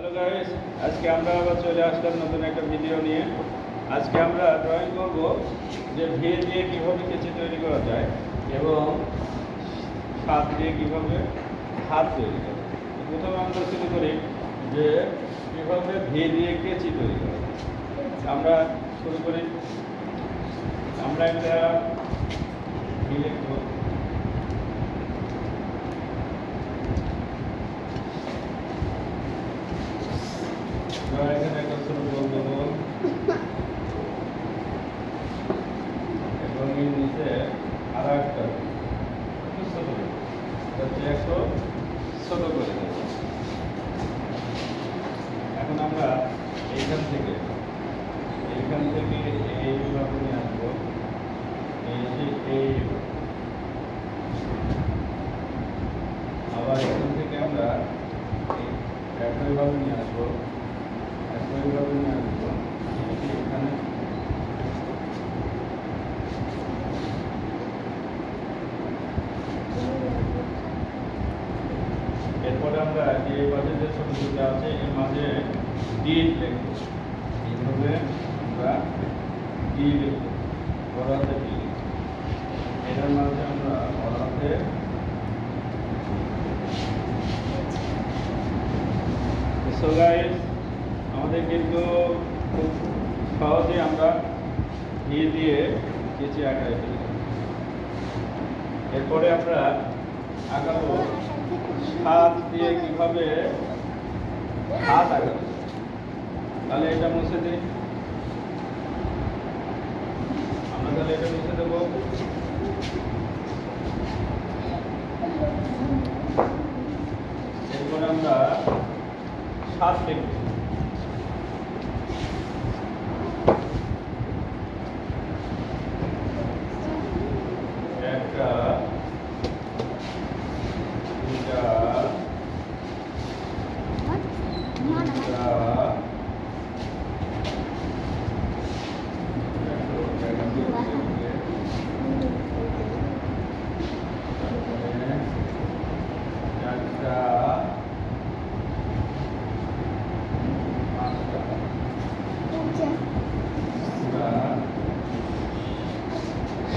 Hello guys, আজকে আমরা আবার চলে আসলাম নতুন একটা ভিডিও নিয়ে। আজকে আমরা ড্রয়িং করব যে ভি দিয়ে কীভাবে কেচি তৈরি করা যায় এবং হাত দিয়ে কীভাবে হাত তৈরি করা যায়। প্রথমে আমরা শুরু করি যে কীভাবে ভি দিয়ে কেচি তৈরি করা যায়। আমরা শুরু করি, আমরা একটা ভি লিখব। এখানে একটা ছোট গোল দেবো এবং এর নিচে আর একটা ছোট হচ্ছে একটু ছোট করে দেবো। এখন আমরা এইখান থেকে এইভাবে নিয়ে আসবো, এই আবার এখান থেকে আমরা একইভাবে নিয়ে আসবো, এখানে এরপরে আমরা যে পাশে যে ছোট ছোট আছে এর মাঝে ডি লিখব। এইভাবে আমরা ডি লিখব, বড় হাতে ডি। এটার মাঝে আমরা বড় হাতে সো গাইস, আমাদের কিন্তু খুব সহজে আমরা ভি দিয়ে কেচি আঁকাই ফেলি। এরপরে আমরা আঁকাবো হাত দিয়ে কিভাবে হাত আঁকাবো। তাহলে এটা মুছে দিই, আমরা তাহলে এটা মুছে দেবো। এরপরে আমরা হাত লিখব। একটা, দুটা,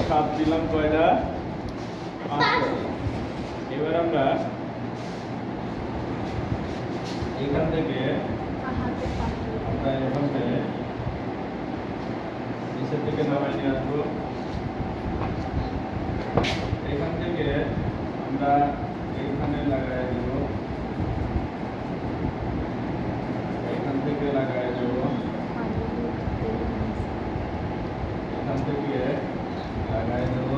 সাত দিলাম, কয়টা? পাঁচটা। এবার আমরা এখান থেকে আমরা এভাবে নিচের দিকে নামাই নিয়ে আসবো। এখান থেকে আমরা এইখানে লাগাই দেব, এখান থেকে লাগাই দেব, এখান থেকে লাগাই দেব,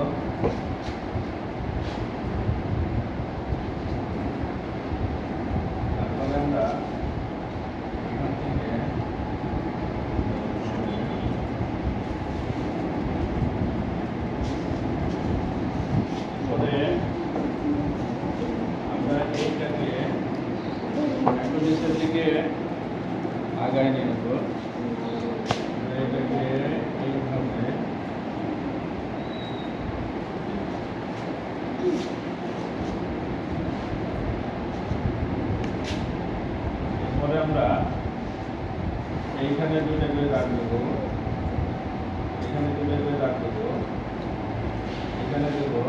তারপরে আমরা এখান থেকে পরে আমরা এইটাকে একটু নিচের দিকে আগায় নিয়ে আসবো। এটাকে এইভাবে এরপরে আমরা এইখানে দুটো করে দাগ দেবো, এখানে দুটো করে দাগ দেবো, এখানে দেবো।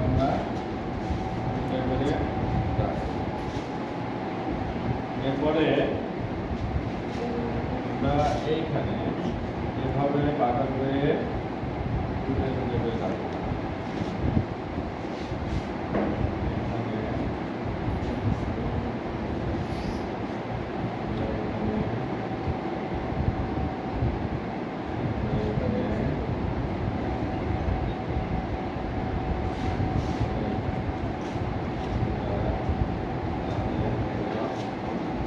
আমরা দুটো করে দাগ। এরপরে আমরা এইখানে এভাবে বাঁকা করে দুটো দুটো করে দাগ দেবো।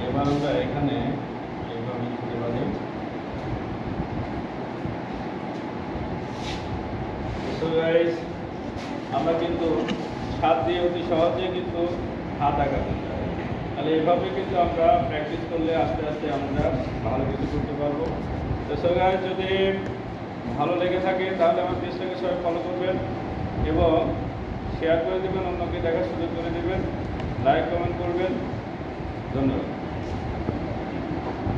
এবার আমরা এখানে এইভাবে লিখতে পারি। সো গাইস, আমরা কিন্তু হাত দিয়ে অতি সহজে কিন্তু হাত আঁকা করতে পারি। তাহলে এভাবে কিন্তু আমরা প্র্যাকটিস করলে আস্তে আস্তে আমরা ভালো কিছু করতে পারবো। তো সো গাইস, যদি ভালো লেগে থাকে তাহলে আমার পেজটাকে সবাই ফলো করবেন এবং শেয়ার করে দেবেন, অন্যকে দেখার সুযোগ করে দেবেন। লাইক কমেন্ট করবেন। ধন্যবাদ।